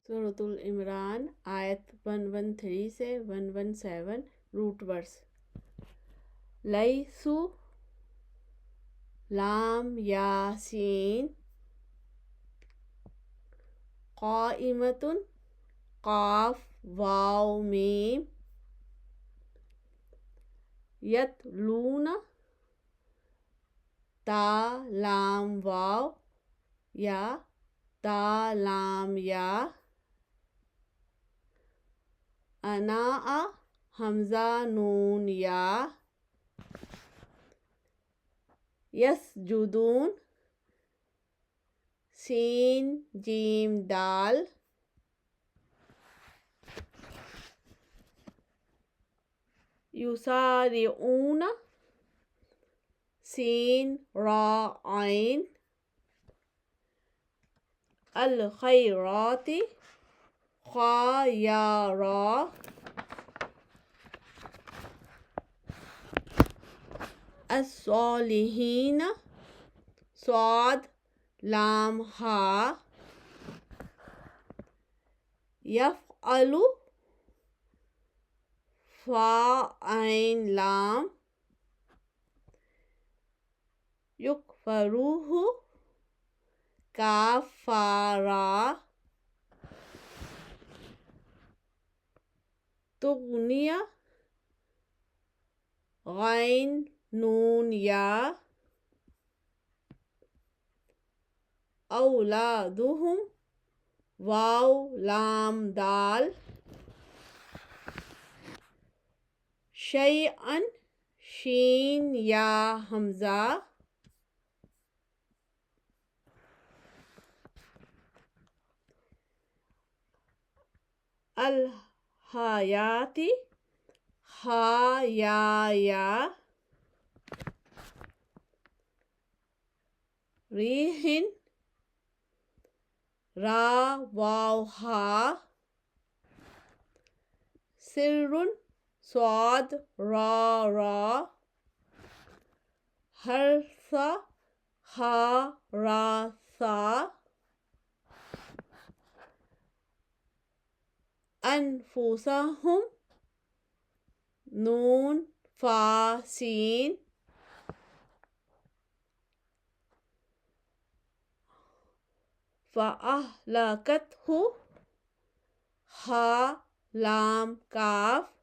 سورۃ العمران آیت 113 سے 117 روٹ ورس۔ لیسو لام یا سین قائمۃ قاف واو میم یتلون تا لام واو یا تا لام یا اناء حمزہ نون یا یسجدون سین جیم دال یسارعون سین را عین الخیرات خا یا را الصالحین صاد لام ہا یفعل فا عین لام یکفروہ کاف فا را تغنیہ غین نون یا اولادہم واو لام دال شیئا شین یا حمزہ الحیات ہا یا ریح را واو ہا سر صاد را حرث ہا را ثا انفسہم نون فا سین فأہلکتہ ہا لام کاف